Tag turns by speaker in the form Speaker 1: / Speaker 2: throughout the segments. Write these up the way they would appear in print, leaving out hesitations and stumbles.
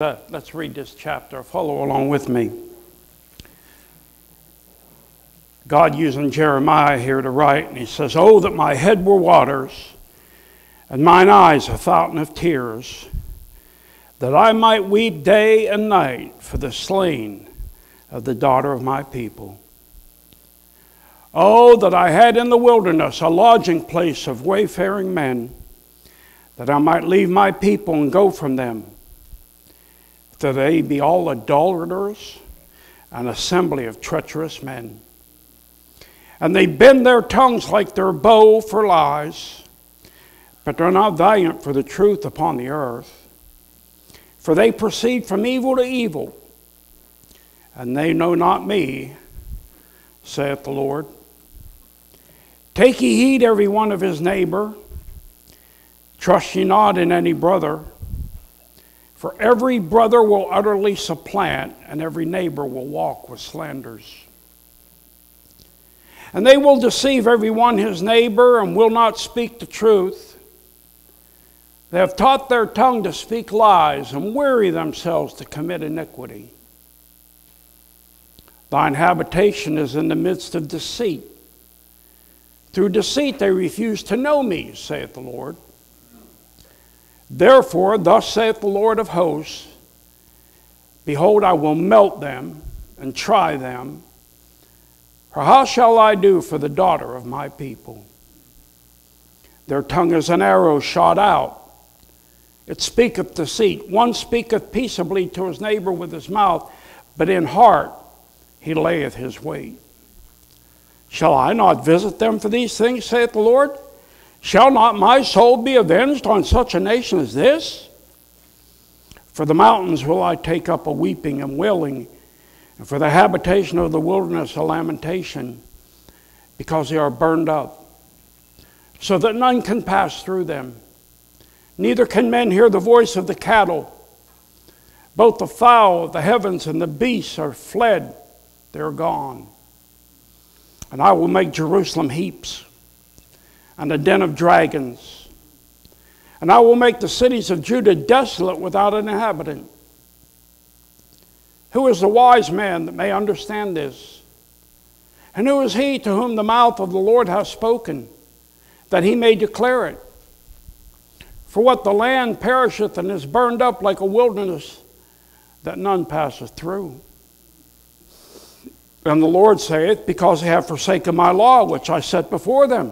Speaker 1: Let's read this chapter. Follow along with me. God using Jeremiah here to write, and he says, "Oh, that my head were waters, and mine eyes a fountain of tears, that I might weep day and night for the slain of the daughter of my people. Oh, that I had in the wilderness a lodging place of wayfaring men, that I might leave my people and go from them. That they be all idolaters, an assembly of treacherous men. And they bend their tongues like their bow for lies, but they're not valiant for the truth upon the earth. For they proceed from evil to evil, and they know not me, saith the Lord. Take ye heed every one of his neighbor, trust ye not in any brother. For every brother will utterly supplant, and every neighbor will walk with slanders. And they will deceive every one his neighbor, and will not speak the truth. They have taught their tongue to speak lies, and weary themselves to commit iniquity. Thine habitation is in the midst of deceit. Through deceit they refuse to know me, saith the Lord. Therefore, thus saith the Lord of hosts, behold, I will melt them and try them. For how shall I do for the daughter of my people? Their tongue is an arrow shot out. It speaketh deceit. One speaketh peaceably to his neighbor with his mouth, but in heart he layeth his wait. Shall I not visit them for these things, saith the Lord? Shall not my soul be avenged on such a nation as this? For the mountains will I take up a weeping and wailing, and for the habitation of the wilderness a lamentation, because they are burned up, so that none can pass through them. Neither can men hear the voice of the cattle. Both the fowl of the heavens and the beasts are fled, they are gone. And I will make Jerusalem heaps, and a den of dragons. And I will make the cities of Judah desolate without an inhabitant. Who is the wise man that may understand this? And who is he to whom the mouth of the Lord hath spoken, that he may declare it? For what the land perisheth and is burned up like a wilderness, that none passeth through. And the Lord saith, because they have forsaken my law, which I set before them,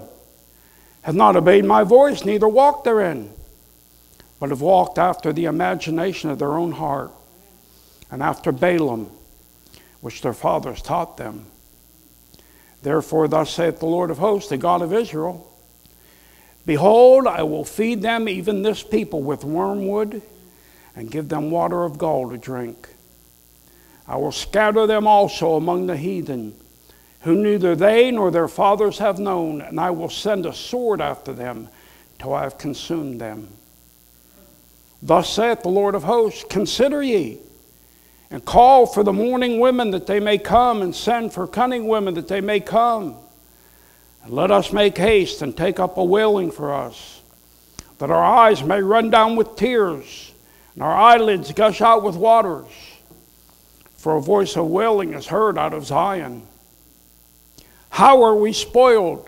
Speaker 1: have not obeyed my voice, neither walked therein, but have walked after the imagination of their own heart, and after Balaam, which their fathers taught them. Therefore thus saith the Lord of hosts, the God of Israel, behold, I will feed them, even this people, with wormwood, and give them water of gall to drink. I will scatter them also among the heathen, whom neither they nor their fathers have known, and I will send a sword after them till I have consumed them. Thus saith the Lord of hosts, consider ye, and call for the mourning women that they may come, and send for cunning women that they may come. And let us make haste and take up a wailing for us, that our eyes may run down with tears, and our eyelids gush out with waters. For a voice of wailing is heard out of Zion. How are we spoiled?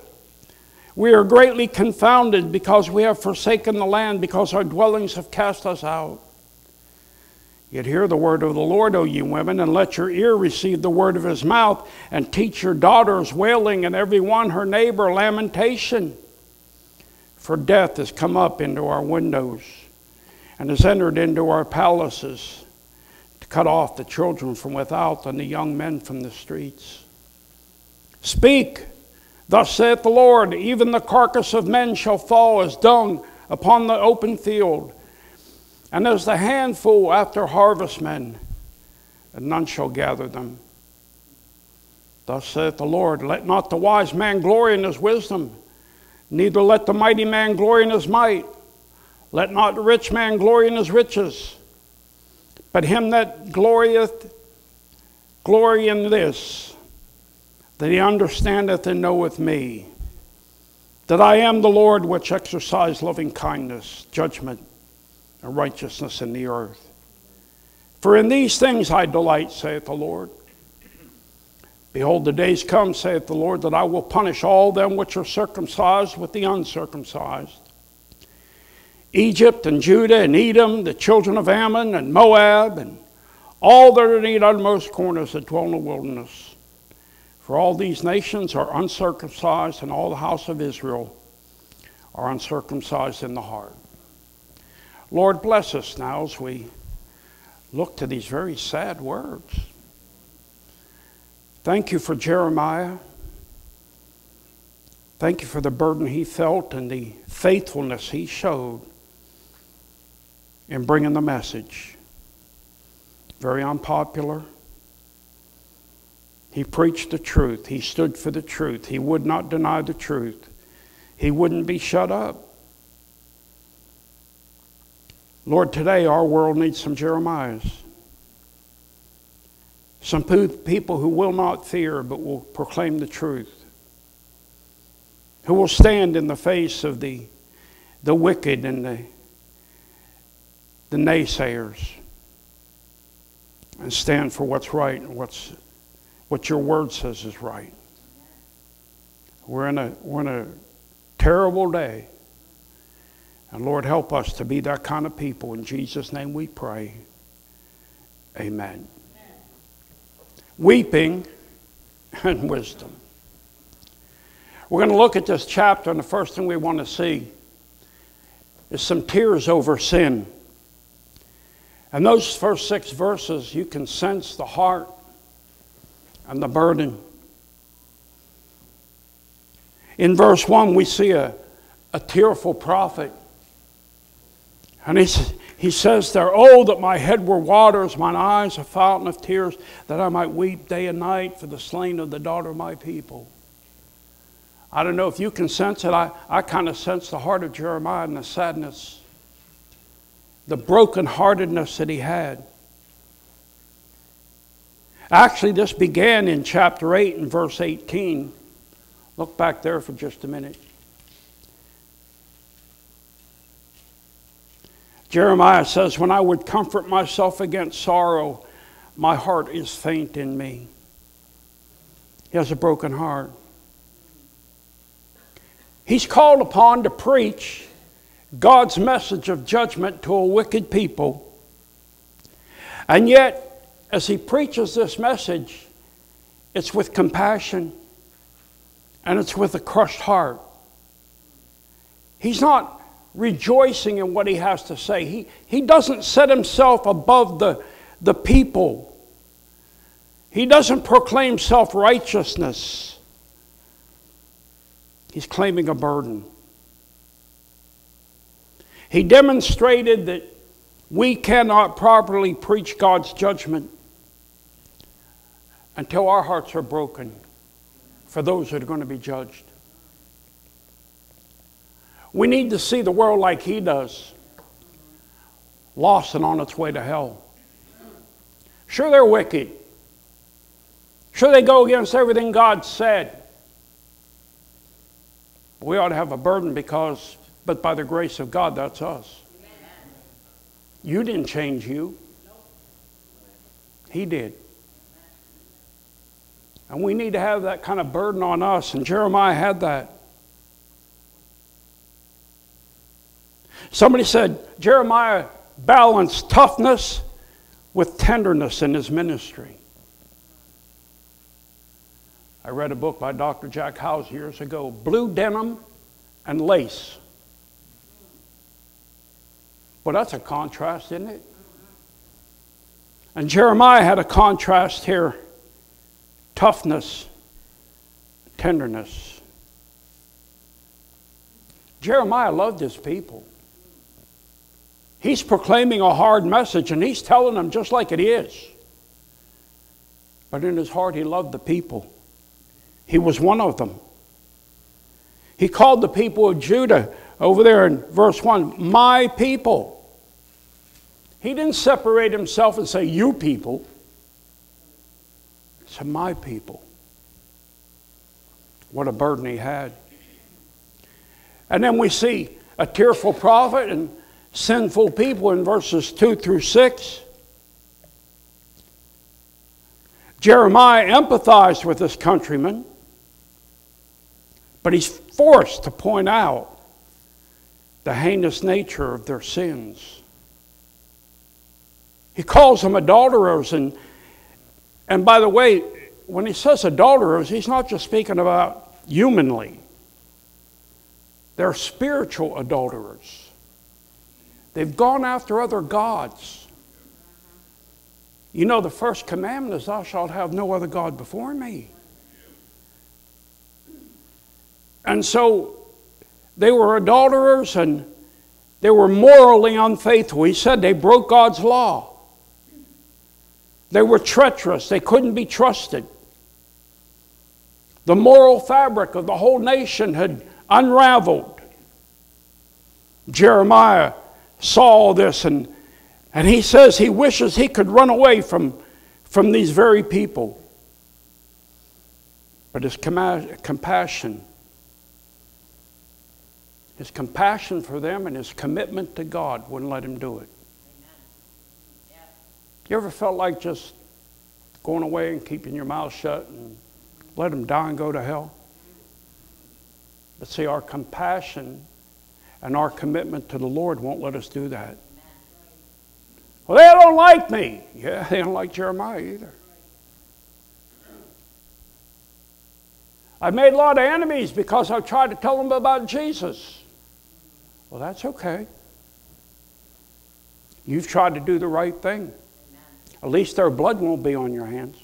Speaker 1: We are greatly confounded, because we have forsaken the land, because our dwellings have cast us out. Yet hear the word of the Lord, O ye women, and let your ear receive the word of his mouth, and teach your daughters wailing, and every one her neighbor lamentation. For death has come up into our windows, and has entered into our palaces, to cut off the children from without, and the young men from the streets. Speak, thus saith the Lord, even the carcass of men shall fall as dung upon the open field, and as the handful after harvestmen, and none shall gather them. Thus saith the Lord, let not the wise man glory in his wisdom, neither let the mighty man glory in his might. Let not the rich man glory in his riches, but him that glorieth, glory in this, that he understandeth and knoweth me, that I am the Lord which exercise loving kindness, judgment, and righteousness in the earth. For in these things I delight, saith the Lord. Behold, the days come, saith the Lord, that I will punish all them which are circumcised with the uncircumcised. Egypt and Judah and Edom, the children of Ammon and Moab, and all that are in the uttermost corners that dwell in the wilderness. For all these nations are uncircumcised, and all the house of Israel are uncircumcised in the heart. Lord, bless us now as we look to these very sad words. Thank you for Jeremiah. Thank you for the burden he felt and the faithfulness he showed in bringing the message. Very unpopular. He preached the truth. He stood for the truth. He would not deny the truth. He wouldn't be shut up. Lord, today our world needs some Jeremiahs. Some people who will not fear but will proclaim the truth. Who will stand in the face of the wicked and the naysayers and stand for what's right and what your word says is right. We're in a terrible day. And Lord, help us to be that kind of people. In Jesus' name we pray. Amen. Weeping and wisdom. We're going to look at this chapter, and the first thing we want to see is some tears over sin. And those first 6 verses, you can sense the heart and the burden. In verse 1, we see a tearful prophet. And he says there, "Oh, that my head were waters, mine eyes a fountain of tears, that I might weep day and night for the slain of the daughter of my people." I don't know if you can sense it. I kind of sense the heart of Jeremiah and the sadness, the brokenheartedness that he had. Actually, this began in chapter 8 and verse 18. Look back there for just a minute. Jeremiah says, "When I would comfort myself against sorrow, my heart is faint in me." He has a broken heart. He's called upon to preach God's message of judgment to a wicked people. And yet, as he preaches this message, it's with compassion and it's with a crushed heart. He's not rejoicing in what he has to say. He doesn't set himself above the people. He doesn't proclaim self-righteousness. He's claiming a burden. He demonstrated that we cannot properly preach God's judgment until our hearts are broken for those that are going to be judged. We need to see the world like he does, lost and on its way to hell. Sure, they're wicked. Sure, they go against everything God said. We ought to have a burden but by the grace of God, that's us. You didn't change you. He did. And we need to have that kind of burden on us, and Jeremiah had that. Somebody said Jeremiah balanced toughness with tenderness in his ministry. I read a book by Dr. Jack Howes years ago, Blue Denim and Lace. Well, that's a contrast, isn't it? And Jeremiah had a contrast here. Toughness, tenderness. Jeremiah loved his people. He's proclaiming a hard message, and he's telling them just like it is. But in his heart, he loved the people. He was one of them. He called the people of Judah, over there in verse 1, my people. He didn't separate himself and say, you people. He said, my people. What a burden he had. And then we see a tearful prophet and sinful people in verses 2 through 6. Jeremiah empathized with his countrymen, but he's forced to point out the heinous nature of their sins. He calls them adulterers, and by the way, when he says adulterers, he's not just speaking about humanly. They're spiritual adulterers. They've gone after other gods. You know, the first commandment is, thou shalt have no other God before me. And so they were adulterers, and they were morally unfaithful. He said they broke God's law. They were treacherous. They couldn't be trusted. The moral fabric of the whole nation had unraveled. Jeremiah saw this, and he says he wishes he could run away from these very people. But his compassion for them and his commitment to God wouldn't let him do it. You ever felt like just going away and keeping your mouth shut and let them die and go to hell? But see, our compassion and our commitment to the Lord won't let us do that. Well, they don't like me. Yeah, they don't like Jeremiah either. I made a lot of enemies because I tried to tell them about Jesus. Well, that's okay. You've tried to do the right thing. At least their blood won't be on your hands.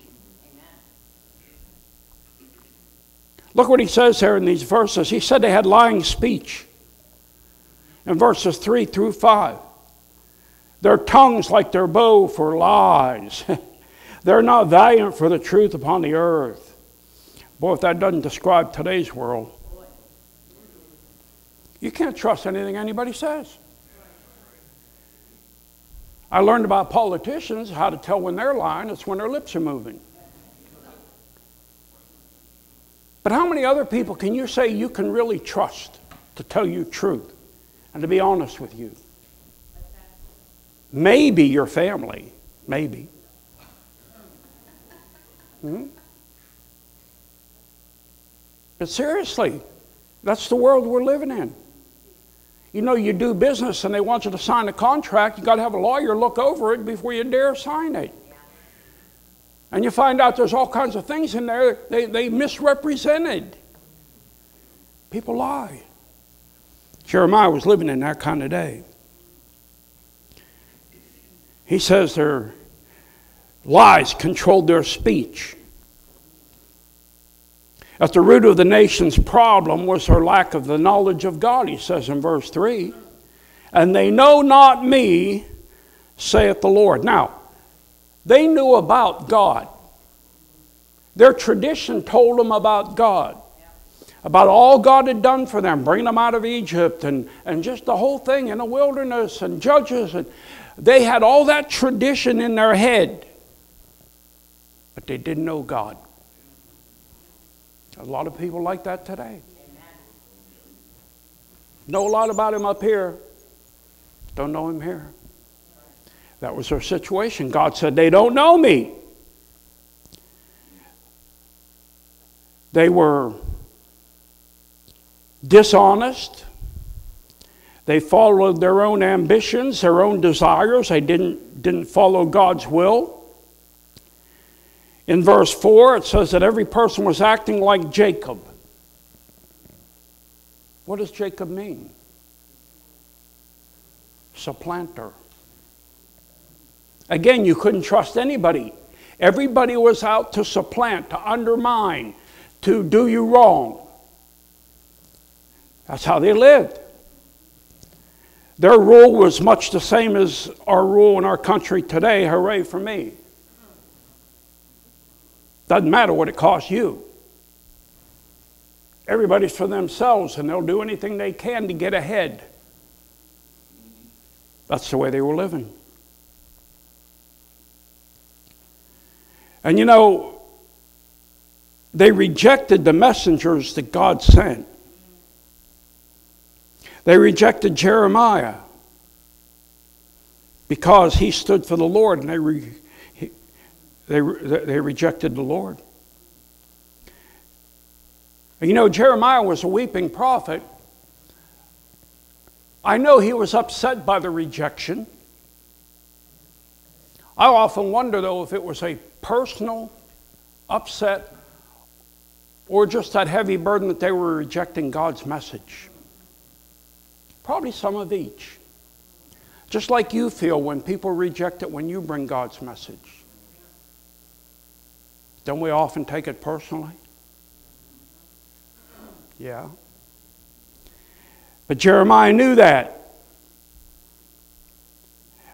Speaker 1: Look what he says here in these verses. He said they had lying speech. In verses 3 through 5. Their tongues like their bow for lies. They're not valiant for the truth upon the earth. Boy, if that doesn't describe today's world. You can't trust anything anybody says. I learned about politicians how to tell when they're lying. It's when their lips are moving. But how many other people can you say you can really trust to tell you truth and to be honest with you? Maybe your family. Maybe. But seriously, that's the world we're living in. You know, you do business and they want you to sign a contract. You've got to have a lawyer look over it before you dare sign it. And you find out there's all kinds of things in there they misrepresented. People lie. Jeremiah was living in that kind of day. He says their lies controlled their speech. At the root of the nation's problem was their lack of the knowledge of God, he says in verse 3. And they know not me, saith the Lord. Now, they knew about God. Their tradition told them about God. About all God had done for them, bringing them out of Egypt and just the whole thing in the wilderness and Judges. And they had all that tradition in their head. But they didn't know God. A lot of people like that today. Know a lot about him up here. Don't know him here. That was their situation. God said, they don't know me. They were dishonest. They followed their own ambitions, their own desires. They didn't follow God's will. In verse 4, it says that every person was acting like Jacob. What does Jacob mean? Supplanter. Again, you couldn't trust anybody. Everybody was out to supplant, to undermine, to do you wrong. That's how they lived. Their rule was much the same as our rule in our country today. Hooray for me. Doesn't matter what it costs you. Everybody's for themselves, and they'll do anything they can to get ahead. That's the way they were living. And you know, they rejected the messengers that God sent. They rejected Jeremiah because he stood for the Lord, and They rejected the Lord. You know, Jeremiah was a weeping prophet. I know he was upset by the rejection. I often wonder, though, if it was a personal upset or just that heavy burden that they were rejecting God's message. Probably some of each. Just like you feel when people reject it when you bring God's message. Don't we often take it personally? Yeah. But Jeremiah knew that.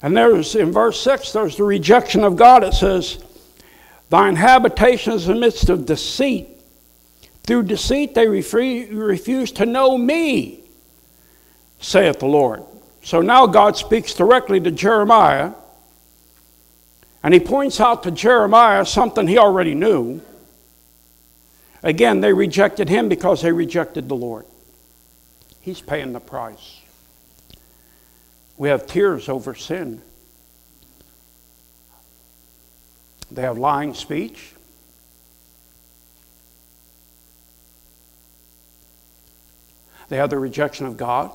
Speaker 1: And there's, in verse 6, there's the rejection of God. It says, thine habitation is in the midst of deceit. Through deceit they refuse to know me, saith the Lord. So now God speaks directly to Jeremiah. And he points out to Jeremiah something he already knew. Again, they rejected him because they rejected the Lord. He's paying the price. We have tears over sin. They have lying speech. They have the rejection of God.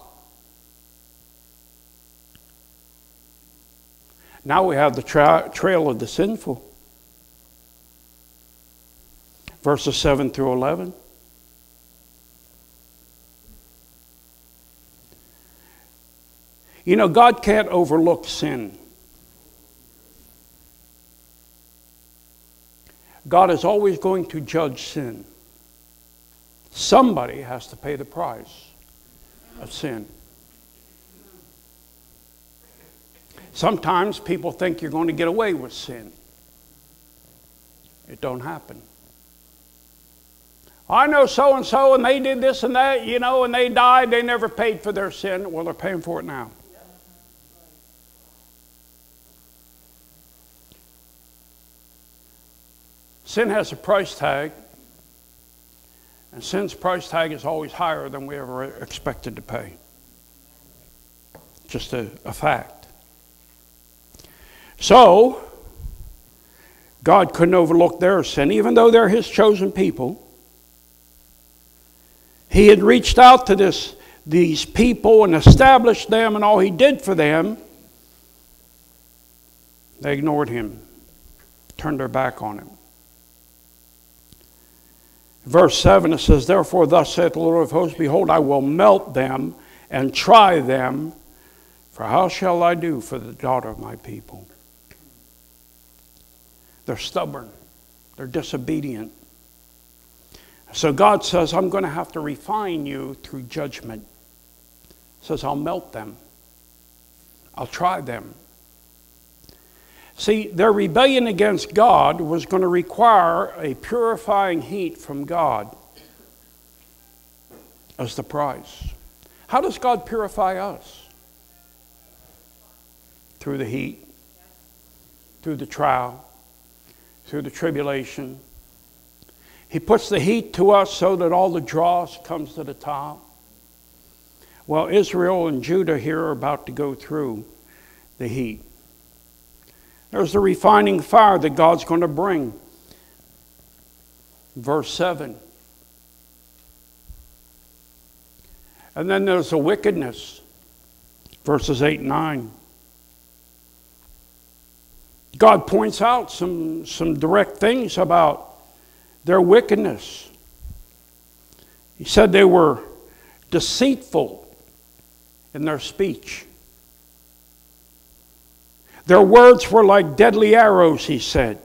Speaker 1: Now we have the trail of the sinful. Verses 7 through 11. You know, God can't overlook sin. God is always going to judge sin. Somebody has to pay the price of sin. Sometimes people think you're going to get away with sin. It don't happen. I know so-and-so, and they did this and that, you know, and they died. They never paid for their sin. Well, they're paying for it now. Sin has a price tag, and sin's price tag is always higher than we ever expected to pay. Just a fact. So, God couldn't overlook their sin, even though they're His chosen people. He had reached out to these people and established them and all He did for them. They ignored Him, turned their back on Him. Verse 7, it says, therefore thus saith the Lord of hosts, behold, I will melt them and try them, for how shall I do for the daughter of my people? They're stubborn. They're disobedient. So God says, I'm going to have to refine you through judgment. He says, I'll melt them. I'll try them. See, their rebellion against God was going to require a purifying heat from God as the price. How does God purify us? Through the heat, through the trial, through the tribulation. He puts the heat to us so that all the dross comes to the top. Well, Israel and Judah here are about to go through the heat. There's the refining fire that God's going to bring. Verse 7. And then there's the wickedness. Verses 8 and 9. God points out some direct things about their wickedness. He said they were deceitful in their speech. Their words were like deadly arrows, he said.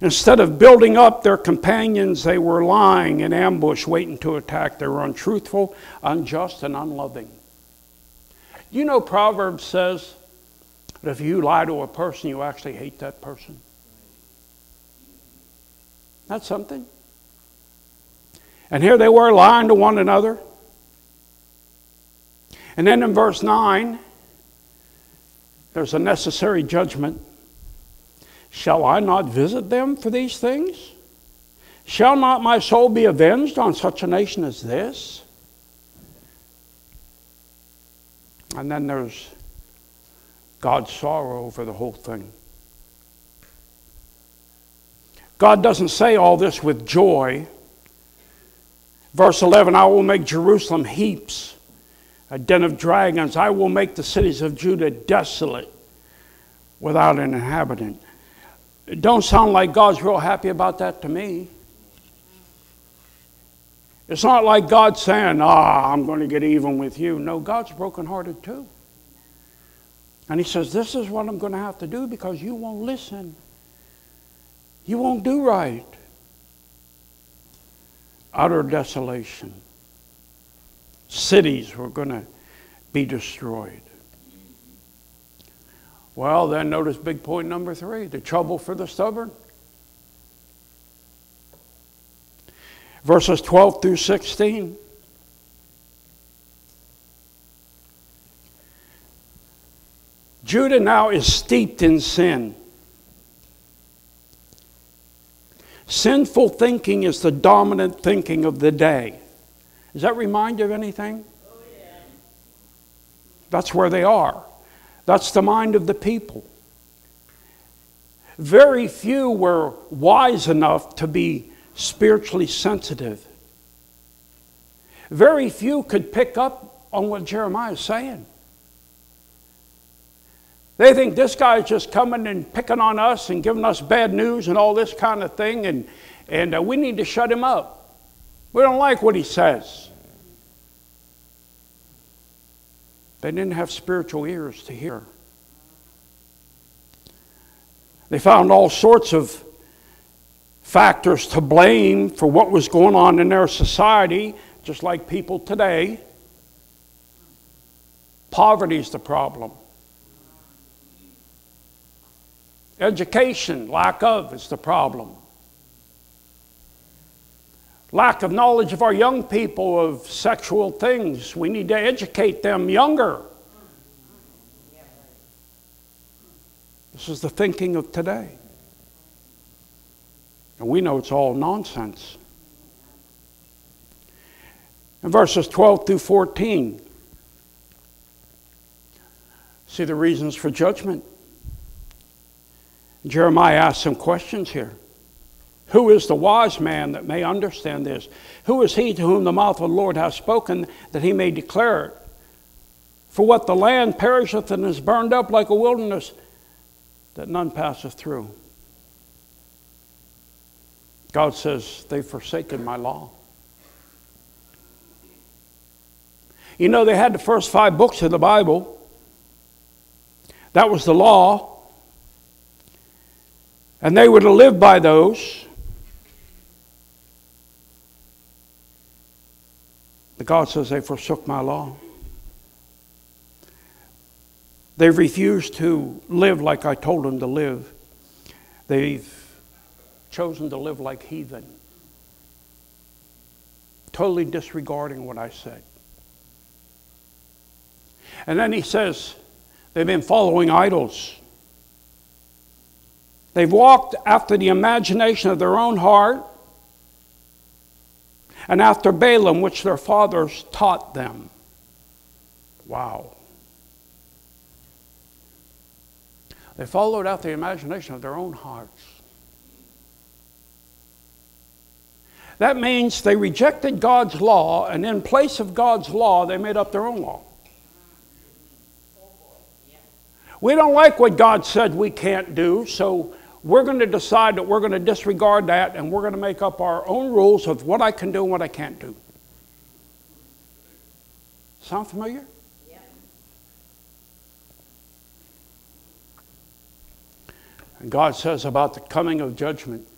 Speaker 1: Instead of building up their companions, they were lying in ambush, waiting to attack. They were untruthful, unjust, and unloving. You know, Proverbs says that if you lie to a person, you actually hate that person. That's something. And here they were lying to one another. And then in verse 9, there's a necessary judgment. Shall I not visit them for these things? Shall not my soul be avenged on such a nation as this? And then there's God's sorrow over the whole thing. God doesn't say all this with joy. Verse 11, I will make Jerusalem heaps, a den of dragons. I will make the cities of Judah desolate, without an inhabitant. It don't sound like God's real happy about that to me. It's not like God saying, I'm going to get even with you. No, God's brokenhearted too. And he says, this is what I'm going to have to do because you won't listen. You won't do right. Utter desolation. Cities were going to be destroyed. Well, then notice big point number 3, the trouble for the stubborn. Verses 12 through 16. Judah now is steeped in sin. Sinful thinking is the dominant thinking of the day. Does that remind you of anything? Oh, yeah. That's where they are. That's the mind of the people. Very few were wise enough to be spiritually sensitive. Very few could pick up on what Jeremiah is saying. They think this guy is just coming and picking on us and giving us bad news and all this kind of thing, and we need to shut him up. We don't like what he says. They didn't have spiritual ears to hear. They found all sorts of factors to blame for what was going on in their society, just like people today. Poverty is the problem. Education, lack of, is the problem. Lack of knowledge of our young people of sexual things. We need to educate them younger. This is the thinking of today. And we know it's all nonsense. In verses 12 through 14, see the reasons for judgment. Jeremiah asks some questions here. Who is the wise man that may understand this? Who is he to whom the mouth of the Lord hath spoken, that he may declare it? For what the land perisheth and is burned up like a wilderness, that none passeth through. God says, they've forsaken my law. You know, they had the first 5 books of the Bible. That was the law. And they were to live by those. But God says they forsook my law. They refused to live like I told them to live. They've chosen to live like heathen. Totally disregarding what I said. And then he says they've been following idols. They've walked after the imagination of their own heart and after Balaam, which their fathers taught them. Wow. They followed after the imagination of their own hearts. That means they rejected God's law, and in place of God's law, they made up their own law. We don't like what God said we can't do, so we're going to decide that we're going to disregard that, and we're going to make up our own rules of what I can do and what I can't do. Sound familiar? Yeah. And God says about the coming of judgment,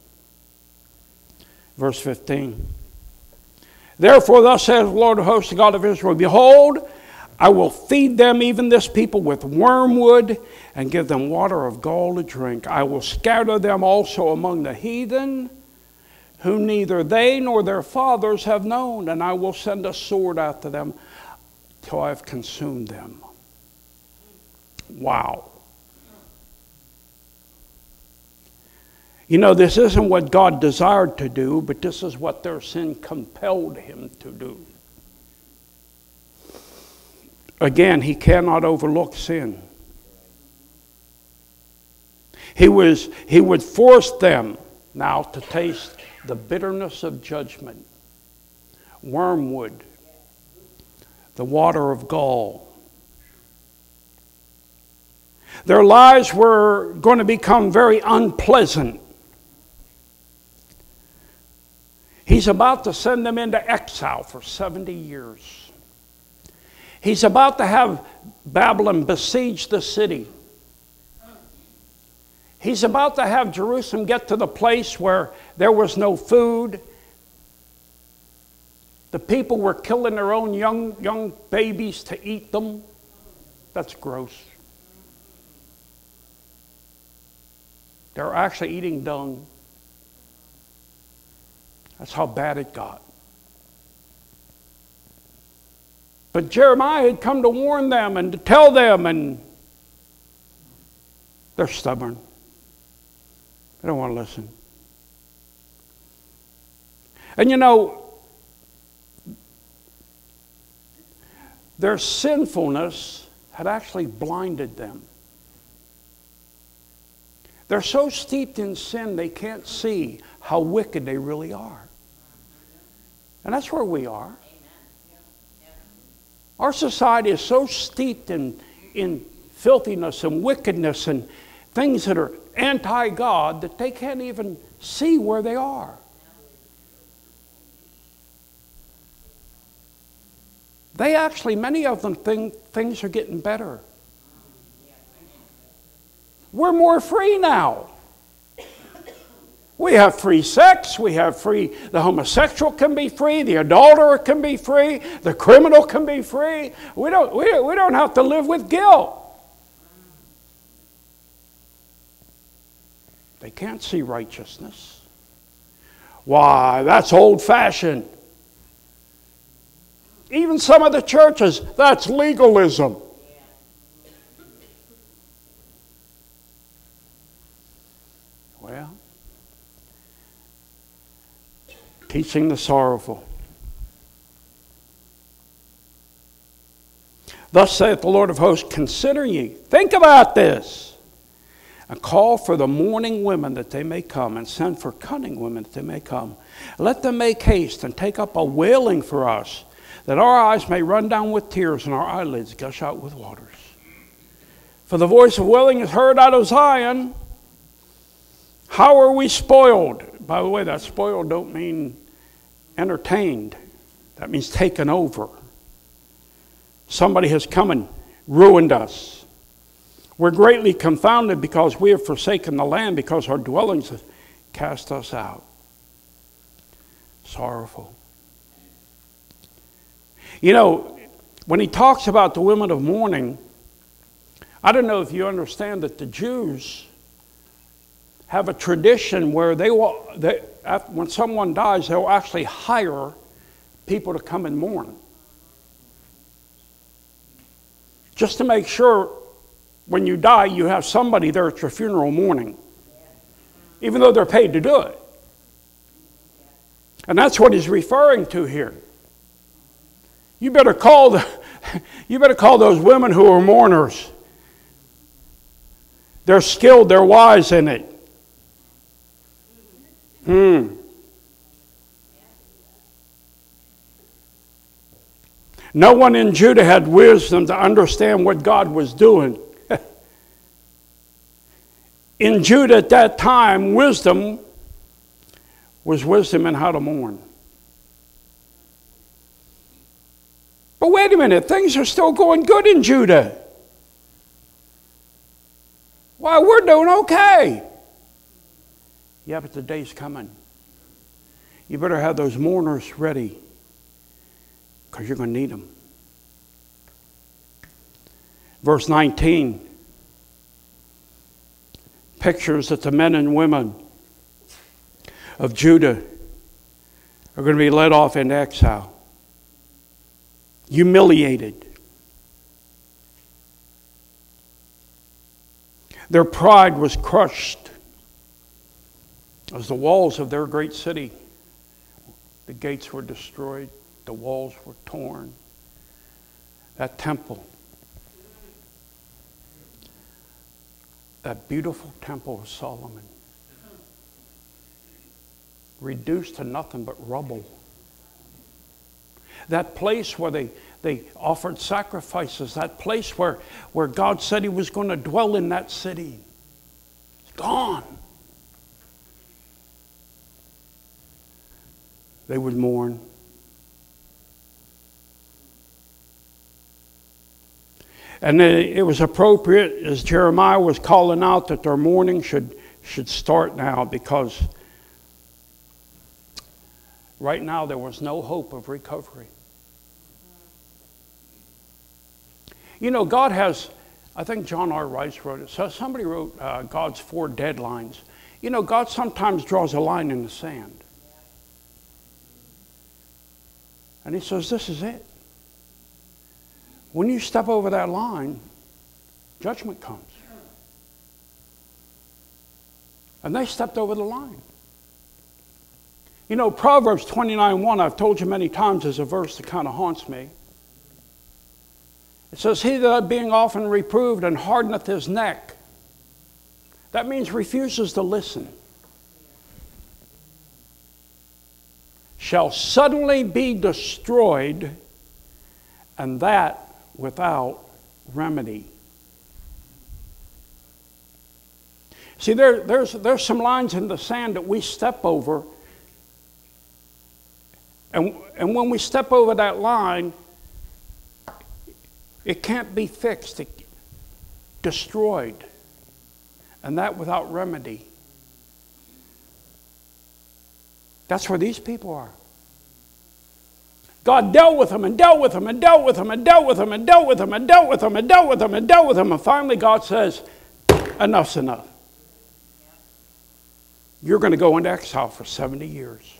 Speaker 1: verse 15, therefore thus saith the Lord of hosts, the God of Israel, behold, I will feed them, even this people, with wormwood, and give them water of gall to drink. I will scatter them also among the heathen, whom neither they nor their fathers have known, and I will send a sword after them till I have consumed them. Wow. You know, this isn't what God desired to do, but this is what their sin compelled him to do. Again, he cannot overlook sin. He would force them now to taste the bitterness of judgment. Wormwood, the water of gall. Their lives were going to become very unpleasant. He's about to send them into exile for 70 years. He's about to have Babylon besiege the city. He's about to have Jerusalem get to the place where there was no food. The people were killing their own young babies to eat them. That's gross. They're actually eating dung. That's how bad it got. But Jeremiah had come to warn them and to tell them, and they're stubborn. They don't want to listen. And you know, their sinfulness had actually blinded them. They're so steeped in sin they can't see how wicked they really are. And that's where we are. Our society is so steeped in filthiness and wickedness and things that are anti-God that they can't even see where they are. They actually, many of them think things are getting better. We're more free now. We have free sex, we have free, the homosexual can be free, the adulterer can be free, the criminal can be free. We don't have to live with guilt. They can't see righteousness. Why, that's old-fashioned. Even some of the churches, that's legalism. Well, teaching the sorrowful. Thus saith the Lord of hosts, consider ye, think about this, and call for the mourning women that they may come, and send for cunning women that they may come. Let them make haste and take up a wailing for us, that our eyes may run down with tears and our eyelids gush out with waters. For the voice of wailing is heard out of Zion. How are we spoiled? By the way, that spoiled don't mean entertained. That means taken over. Somebody has come and ruined us. We're greatly confounded because we have forsaken the land, because our dwellings have cast us out. Sorrowful. You know, when he talks about the women of mourning, I don't know if you understand that the Jews have a tradition where when someone dies, they'll actually hire people to come and mourn. Just to make sure when you die, you have somebody there at your funeral mourning, even though they're paid to do it. And that's what he's referring to here. You better call those women who are mourners. They're skilled, they're wise in it. No one in Judah had wisdom to understand what God was doing. In Judah at that time, wisdom was wisdom in how to mourn. But wait a minute, things are still going good in Judah. Why, we're doing okay. Yeah, but the day's coming. You better have those mourners ready, because you're going to need them. Verse 19 pictures that the men and women of Judah are going to be led off into exile, humiliated. Their pride was crushed as the walls of their great city, the gates were destroyed, the walls were torn. That temple, that beautiful temple of Solomon, reduced to nothing but rubble. That place where they offered sacrifices, that place where God said he was going to dwell in that city, it's gone. They would mourn. And it was appropriate, as Jeremiah was calling out, that their mourning should start now, because right now there was no hope of recovery. You know, God has, I think John R. Rice wrote it. So somebody wrote God's 4 deadlines. You know, God sometimes draws a line in the sand. And he says, this is it. When you step over that line, judgment comes. And they stepped over the line. You know, Proverbs 29:1, I've told you many times, is a verse that kind of haunts me. It says, he that being often reproved and hardeneth his neck. That means refuses to listen. Shall suddenly be destroyed, and that without remedy. See, there's some lines in the sand that we step over, and when we step over that line, it can't be fixed, destroyed, and that without remedy. That's where these people are. God dealt with them and dealt with them and dealt with them and dealt with them and dealt with them and dealt with them and dealt with them and dealt with them. And finally God says, enough's enough. You're going to go into exile for 70 years.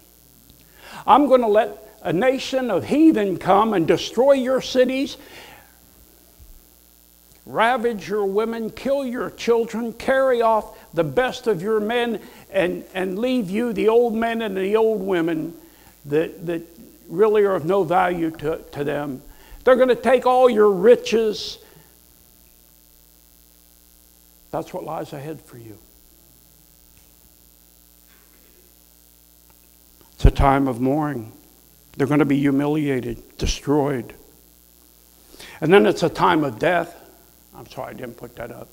Speaker 1: I'm going to let a nation of heathen come and destroy your cities, ravage your women, kill your children, carry off the best of your men, and leave you, the old men and the old women, that really are of no value to them. They're going to take all your riches. That's what lies ahead for you. It's a time of mourning. They're going to be humiliated, destroyed. And then it's a time of death. I'm sorry, I didn't put that up.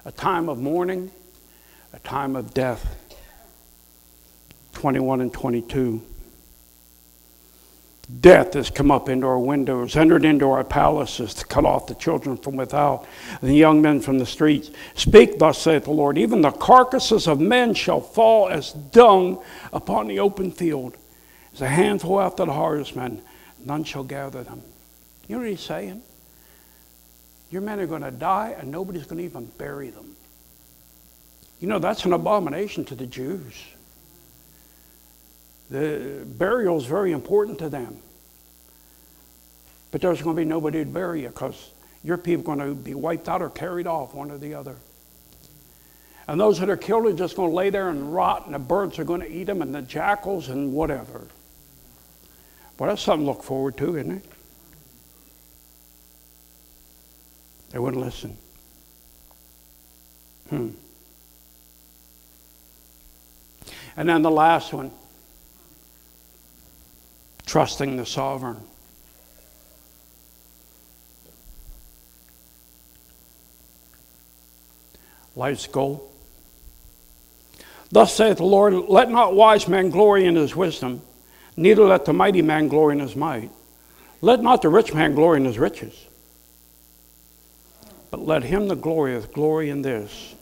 Speaker 1: A time of mourning, a time of death. 21 and 22. Death has come up into our windows, entered into our palaces to cut off the children from without, and the young men from the streets. Speak, thus saith the Lord, even the carcasses of men shall fall as dung upon the open field. As a handful after the harvestmen, none shall gather them. You know what he's saying? Your men are going to die and nobody's going to even bury them. You know, that's an abomination to the Jews. The burial is very important to them. But there's going to be nobody to bury you, because your people are going to be wiped out or carried off, one or the other. And those that are killed are just going to lay there and rot, and the birds are going to eat them, and the jackals and whatever. Well, that's something to look forward to, isn't it? They wouldn't listen. And then the last one, trusting the sovereign. Life's goal. Thus saith the Lord, let not wise man glory in his wisdom, neither let the mighty man glory in his might. Let not the rich man glory in his riches, but let him that glorieth glory in this,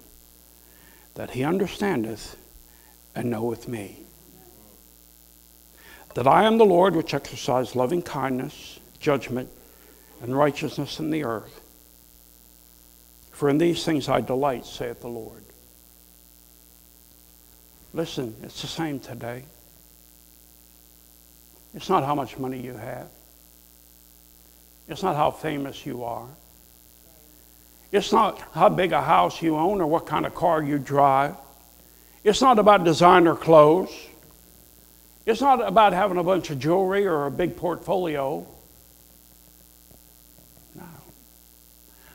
Speaker 1: that he understandeth and knoweth me. That I am the Lord which exercise loving kindness, judgment, and righteousness in the earth. For in these things I delight, saith the Lord. Listen, it's the same today. It's not how much money you have. It's not how famous you are. It's not how big a house you own or what kind of car you drive. It's not about designer clothes. It's not about having a bunch of jewelry or a big portfolio. No.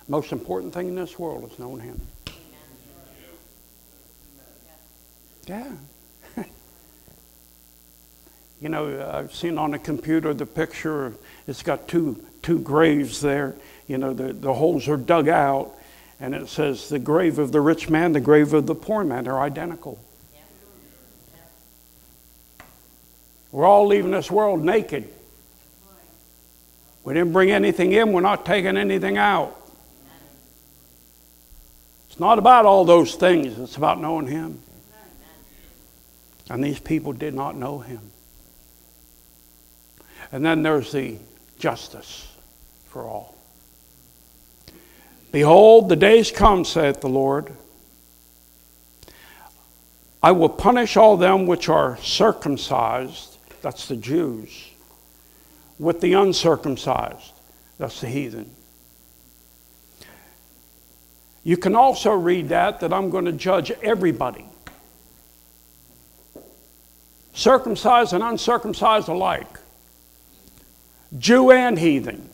Speaker 1: Most important thing in this world is knowing him. Yeah. You know, I've seen on the computer the picture. It's got two graves there. You know, the holes are dug out, and it says the grave of the rich man, the grave of the poor man. They're identical. We're all leaving this world naked. We didn't bring anything in. We're not taking anything out. It's not about all those things. It's about knowing Him. And these people did not know Him. And then there's the justice for all. Behold, the days come, saith the Lord. I will punish all them which are circumcised, that's the Jews, with the uncircumcised, that's the heathen. You can also read that I'm going to judge everybody, circumcised and uncircumcised alike, Jew and heathen.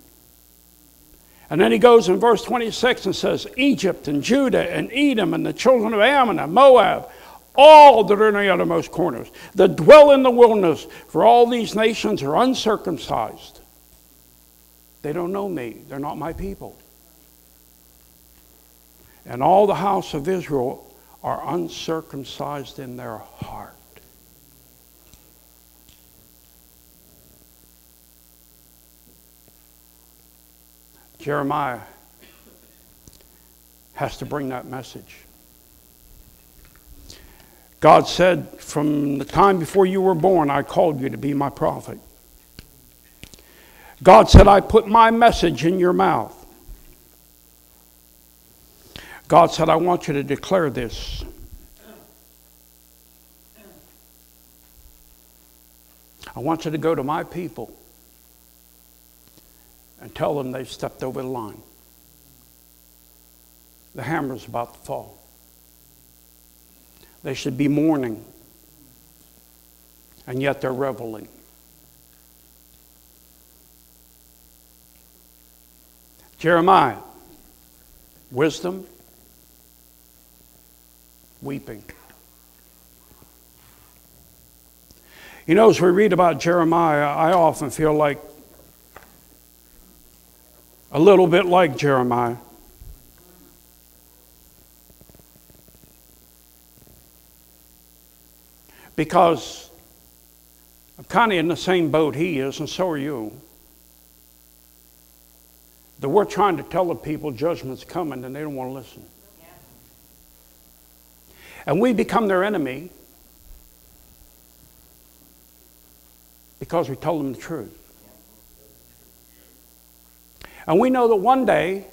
Speaker 1: And then he goes in verse 26 and says, Egypt and Judah and Edom and the children of Ammon and Moab, all that are in the uttermost corners, that dwell in the wilderness, for all these nations are uncircumcised. They don't know me. They're not my people. And all the house of Israel are uncircumcised in their heart. Jeremiah has to bring that message. God said, from the time before you were born, I called you to be my prophet. God said, I put my message in your mouth. God said, I want you to declare this. I want you to go to my people and tell them they've stepped over the line. The hammer's about to fall. They should be mourning, and yet they're reveling. Jeremiah, wisdom, weeping. You know, as we read about Jeremiah, I often feel like a little bit like Jeremiah. Because I'm kind of in the same boat he is, and so are you. That we're trying to tell the people judgment's coming, and they don't want to listen. Yeah. And we become their enemy because we tell them the truth. And we know that one day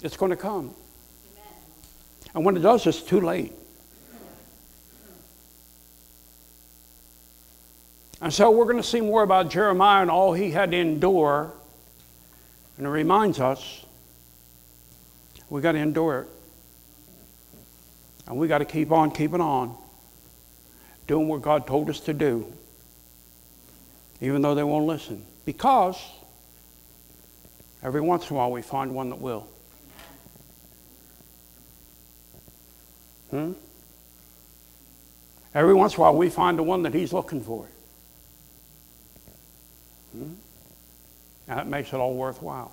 Speaker 1: it's going to come. Amen. And when it does, it's too late. And so we're going to see more about Jeremiah and all he had to endure. And it reminds us we got to endure it. And we got to keep on keeping on, doing what God told us to do, even though they won't listen. Because every once in a while we find one that will. Every once in a while we find the one that he's looking for. And that makes it all worthwhile.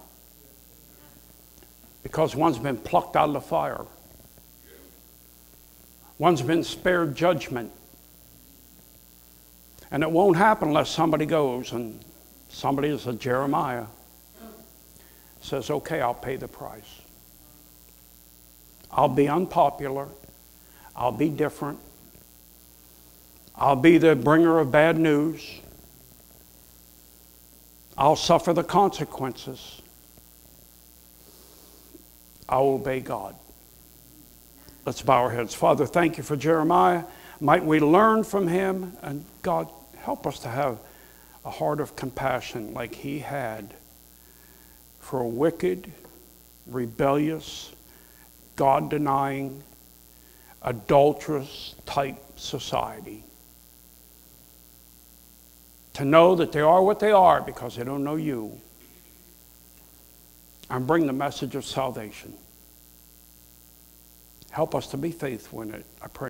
Speaker 1: Because one's been plucked out of the fire. One's been spared judgment. And it won't happen unless somebody goes and somebody is a Jeremiah. Says, okay, I'll pay the price. I'll be unpopular. I'll be different. I'll be the bringer of bad news. I'll suffer the consequences. I'll obey God. Let's bow our heads. Father, thank you for Jeremiah. Might we learn from him, and God, help us to have a heart of compassion like he had for a wicked, rebellious, God-denying, adulterous type society. To know that they are what they are because they don't know you. And bring the message of salvation. Help us to be faithful in it, I pray.